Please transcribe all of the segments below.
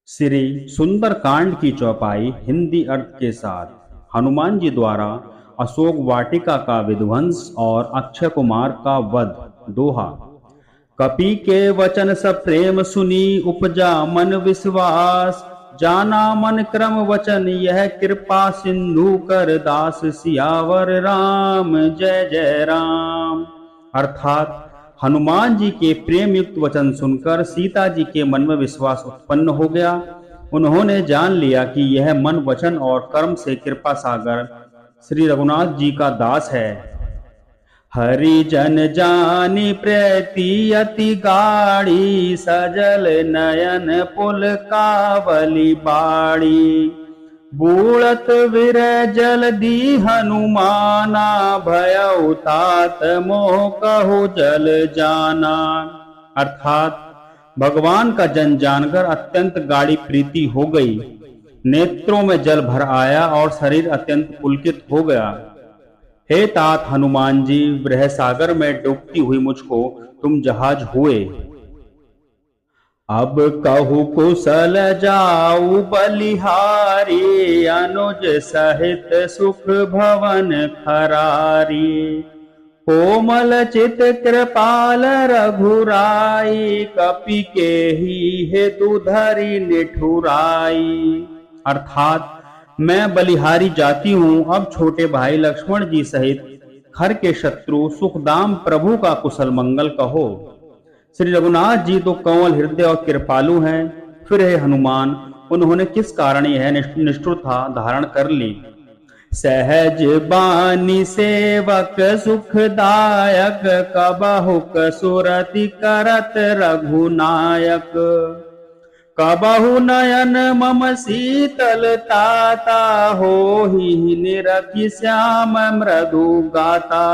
श्री सुंदर कांड की चौपाई हिंदी अर्थ के साथ हनुमान जी द्वारा अशोक वाटिका का विध्वंस और अक्षय कुमार का वध। दोहा। कपि के वचन सब प्रेम सुनी उपजा मन विश्वास, जाना मन क्रम वचन यह कृपा सिंधु कर दास, सियावर राम जय जय राम। अर्थात हनुमान जी के प्रेम युक्त वचन सुनकर सीता जी के मन में विश्वास उत्पन्न हो गया। उन्होंने जान लिया कि यह मन वचन और कर्म से कृपा सागर श्री रघुनाथ जी का दास है। हरि जन जानी प्रीति अति गाढ़ी, सजल नयन पुल कावली बाड़ी, बूढ़त विरह जल दी हनुमाना, भयउ तात मोह कहु जल जाना। अर्थात भगवान का जन जानकर अत्यंत गाढ़ी प्रीति हो गई, नेत्रों में जल भर आया और शरीर अत्यंत पुलकित हो गया। हे तात हनुमान जी, विरह सागर में डूबती हुई मुझको तुम जहाज हुए। अब कहु कुशल जाऊ बलिहारी, अनुज सहित सुख भवन खरारी, कोमल चित कृपाल रघुराई, कपि के ही हेतु धरि निठुराई। अर्थात मैं बलिहारी जाती हूँ, अब छोटे भाई लक्ष्मण जी सहित खर के शत्रु सुखदाम प्रभु का कुशल मंगल कहो। श्री रघुनाथ जी तो कंवल हृदय और कृपालु हैं, फिर है हनुमान, उन्होंने किस कारण यह निष्ठुरता धारण कर ली। सहज बानी सेवक सुखदायक, कबहुक सुरति करत रघुनायक, कबहु नयन मम शीतल ताता, होहि निरखि श्याम मृदु गाता।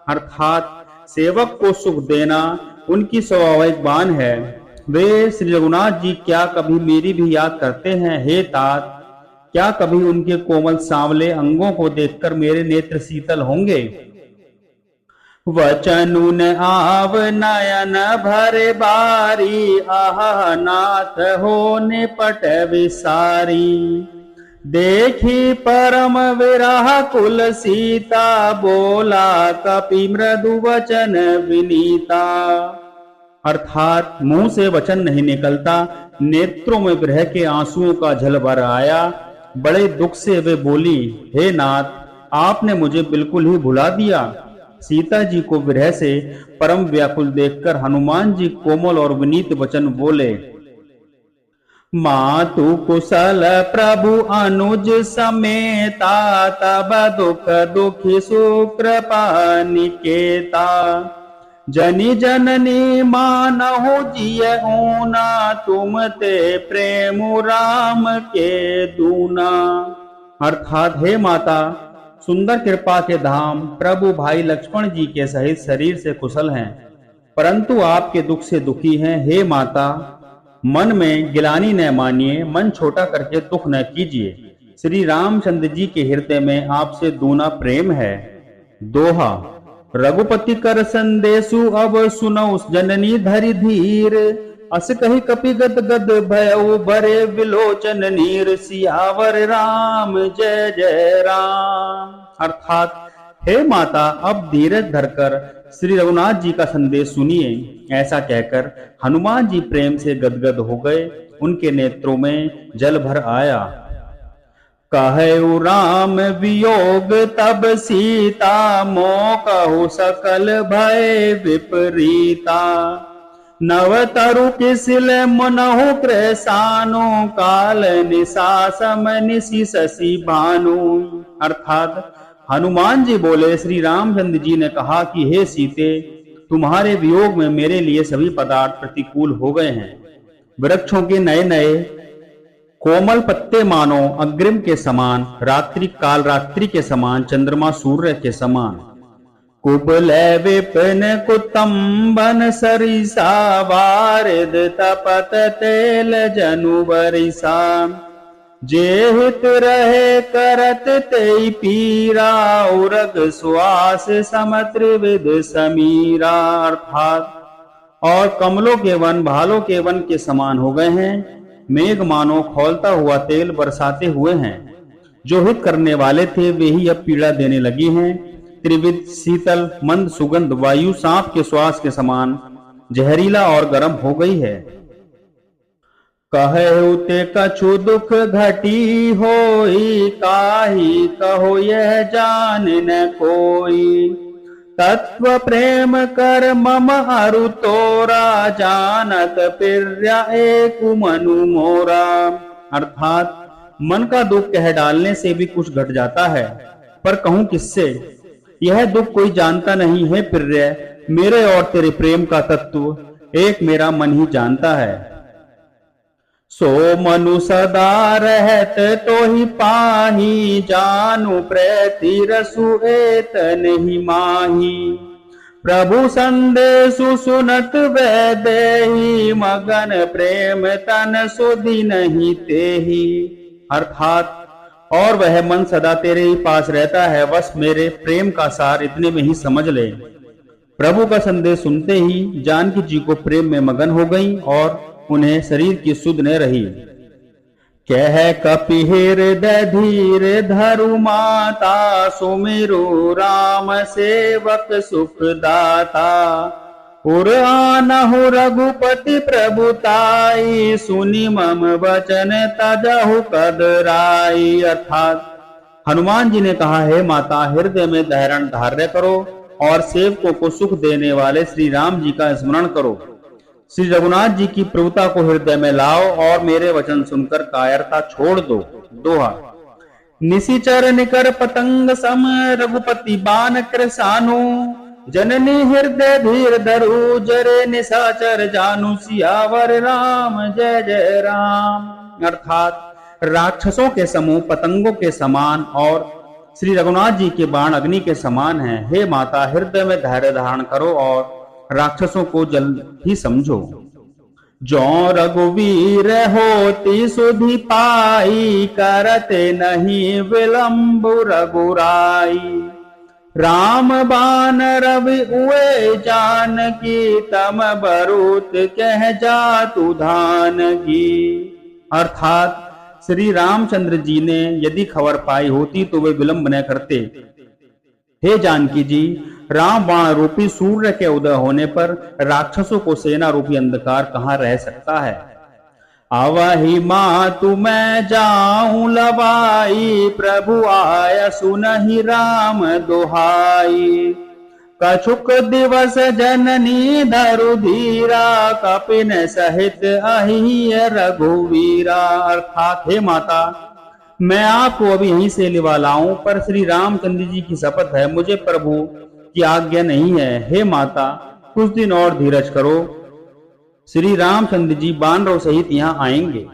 अर्थात सेवक को सुख देना उनकी स्वाभाविक बान है। वे श्री रघुनाथ जी क्या कभी मेरी भी याद करते हैं? हे तात, क्या कभी उनके कोमल सांवले अंगों को देखकर मेरे नेत्र शीतल होंगे? वचनुन आव नयन भरे बारी, आह नाथ हो निपट विसारी, देखी परम विरह कुल सीता, बोला कपि मृदु वचन विनीता। अर्थात मुंह से वचन नहीं निकलता, नेत्रों में विरह के आंसुओं का झल भर आया। बड़े दुख से वे बोली, हे नाथ, आपने मुझे बिल्कुल ही भुला दिया। सीता जी को विरह से परम व्याकुल देखकर हनुमान जी कोमल और विनीत वचन बोले। मातु कुशल प्रभु अनुज समेता, तब दुख दुखी सुकृपा निकेता, जनि जननी मानहु जिय ऊना, तुम ते प्रेम राम के दूना। अर्थात हे माता, सुंदर कृपा के धाम प्रभु भाई लक्ष्मण जी के सहित शरीर से कुशल हैं, परंतु आपके दुख से दुखी हैं। हे माता, मन में गिलानी न मानिए, मन छोटा करके दुख न कीजिए। श्री रामचंद्र जी के हृदय में आपसे दूना प्रेम है। दोहा। रघुपति कर संदेशु अब सुनौ, जननी धरि धीर, अस कहि कपि गद गद भयउ भरे विलोचन नीर, सियावर राम जय जय राम। अर्थात हे माता, अब धीरज धरकर श्री रघुनाथ जी का संदेश सुनिए। ऐसा कहकर हनुमान जी प्रेम से गदगद हो गए, उनके नेत्रों में जल भर आया। कहु राम वियोग तब सीता, मोह कहु सकल भय विपरीता, नव तरु किसिल मुनहु कृसानु, काल निशा सम निशि शशि भानु। अर्थात हनुमान जी बोले, श्री रामचंद्र जी ने कहा कि हे सीते, तुम्हारे वियोग में मेरे लिए सभी पदार्थ प्रतिकूल हो गए हैं। वृक्षों के नए नए कोमल पत्ते मानो अग्रिम के समान, रात्रि काल रात्रि के समान, चंद्रमा सूर्य के समान। कुबले विपिन कुतंबन सरिसा, वारिद तपत तेल जनु बरिसा, जे हित रहे करत तेई पीरा, उरग सुआस समत्रिविद समीरा। अर्थात और कमलों के वन भालों के वन के समान हो गए हैं। मेघ मानो खौलता हुआ तेल बरसाते हुए हैं। जो हित करने वाले थे वे ही अब पीड़ा देने लगी हैं। त्रिविध शीतल मंद सुगंध वायु सांप के श्वास के समान जहरीला और गर्म हो गई है। कहु ते कछु दुख घटी होई, काहि कहो यह जान न कोई। तत्व प्रेम कर मम अरु तोरा, जानत प्रिया एक मनु मोरा। अर्थात मन का दुख कह डालने से भी कुछ घट जाता है, पर कहूं किससे? यह दुख कोई जानता नहीं है प्रिय, मेरे और तेरे प्रेम का तत्व एक मेरा मन ही जानता है। सो मनु सदा रहत तो ही पाही, जानु प्रति रसु एत नहीं माही। प्रभु संदेशु सुनत वैदेही, मगन प्रेम तन सुधि नहीं तेही। अर्थात और वह मन सदा तेरे ही पास रहता है, बस मेरे प्रेम का सार इतने में ही समझ ले। प्रभु का संदेश सुनते ही जानकी जी को प्रेम में मगन हो गई और उन्हें शरीर की सुध न रही। कह कपि हृदय धीर धरु माता, सुमिरु राम सेवक सुखदाता। उर आनहु रघुपति प्रभुताई, सुनि मम वचन तजहु कदराई। अर्थात हनुमान जी ने कहा, है माता हृदय में धैर्य धार्य करो और सेवकों को सुख देने वाले श्री राम जी का स्मरण करो। श्री रघुनाथ जी की प्रभुता को हृदय में लाओ और मेरे वचन सुनकर कायरता छोड़ दो। दोहा। निशिचर निकर पतंग सम, रघुपति बान कृसानु। जननी हृदय धीर धरु, जरे निशाचर जानु। सियावर राम जय जय राम। अर्थात राक्षसों के समूह पतंगों के समान और श्री रघुनाथ जी के बाण अग्नि के समान हैं। हे माता हृदय में धैर्य धारण करो और राक्षसों को जल्द ही समझो। जो रघुवीर होती सुधि पाई, करते नहीं विलंब रघुराई। राम बान रवि उए जानकी, तम बरूत कह जातु धान की। अर्थात श्री रामचंद्र जी ने यदि खबर पाई होती तो वे विलंब न करते। हे जानकी जी, राम बाण रूपी सूर्य के उदय होने पर राक्षसों को सेना रूपी अंधकार कहां रह सकता है। अवहि मातु मैं जाऊं लवाई, प्रभु आय सुनहि राम दुहाई। कछुक दिवस जननी धरु धीरा, कपिन सहित अहिय रघुवीरा। अर्थात हे माता मैं आपको अभी यहीं से लिवा लाऊं, पर श्री रामचंद्र जी की शपथ है मुझे प्रभु की आज्ञा नहीं है। हे माता कुछ दिन और धीरज करो, श्री रामचंद्र जी बानरों सहित यहाँ आएंगे।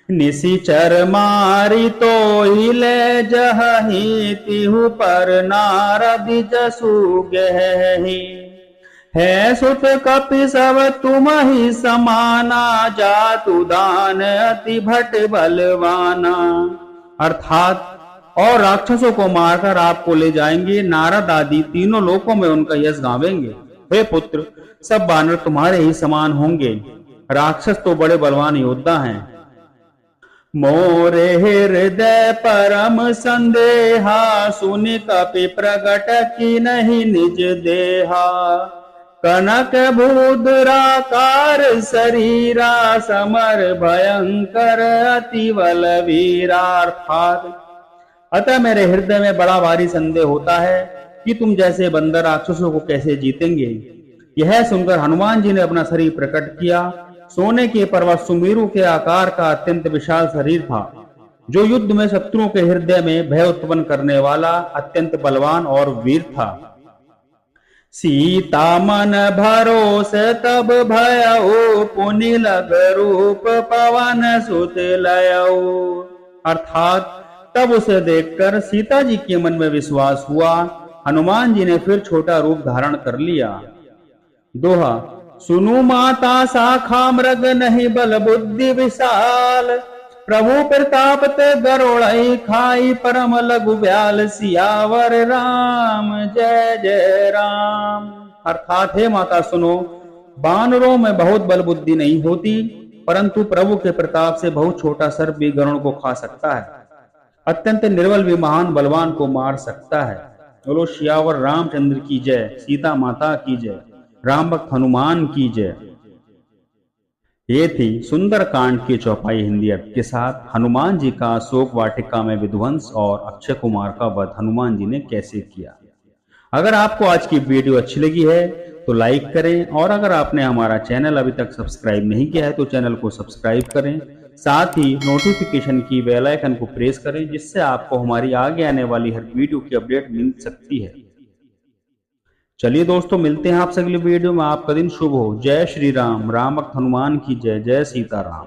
निशिचर मारी तो ही ले जही, तिहु पर नारद जसु गही। है सुत कपि सब तुम ही समाना, जातु दान अति भट बलवाना। अर्थात और राक्षसों को मारकर आपको ले जाएंगे। नारद आदि तीनों लोकों में उनका यश गावेंगे। हे पुत्र सब बानर तुम्हारे ही समान होंगे। राक्षस तो बड़े बलवान योद्धा हैं। मोरे हृदय परम संदेहा, सुनि कपि प्रगट की नहीं निज देहा। कनक भूधराकार शरीरा, समर भयंकर अति बलवीरा। अर्थात अतः मेरे हृदय में बड़ा भारी संदेह होता है कि तुम जैसे बंदर राक्षसों को कैसे जीतेंगे। यह सुनकर हनुमान जी ने अपना शरीर प्रकट किया। सोने के पर्वत सुमेरु के आकार का अत्यंत विशाल शरीर था, जो युद्ध में शत्रुओं के हृदय में भय उत्पन्न करने वाला अत्यंत बलवान और वीर था। सीता मन भरोस तब भयउ, पुनि लग रूप पवन सुत लयउ। अर्थात तब उसे देखकर सीता जी के मन में विश्वास हुआ। हनुमान जी ने फिर छोटा रूप धारण कर लिया। दोहा। सुनु माता शाखा मृग नहीं बल बुद्धि विशाल, प्रभु प्रताप ते गरोड़ई खाई, परम लघु ब्याल। सियावर राम जय जय राम। अर्थात हे माता सुनो, बानरों में बहुत बल बुद्धि नहीं होती परंतु प्रभु के प्रताप से बहुत छोटा सर्प भी गरुड़ को खा सकता है। अत्यंत निर्बल भी महान बलवान को मार सकता है। बोलो सियावर रामचंद्र की जय, सीता माता की जय, राम भक्त हनुमान की जय। ये थी सुंदर कांड की चौपाई हिंदी अर्थ के साथ हनुमान जी का शोक वाटिका में विध्वंस और अक्षय कुमार का वध हनुमान जी ने कैसे किया। अगर आपको आज की वीडियो अच्छी लगी है तो लाइक करें, और अगर आपने हमारा चैनल अभी तक सब्सक्राइब नहीं किया है तो चैनल को सब्सक्राइब करें। साथ ही नोटिफिकेशन की बेल आइकन को प्रेस करें, जिससे आपको हमारी आगे आने वाली हर वीडियो की अपडेट मिल सकती है। चलिए दोस्तों, मिलते हैं आपसे अगली वीडियो में। आपका दिन शुभ हो। जय श्री राम, राम भक्त हनुमान की जय, जय सीताराम।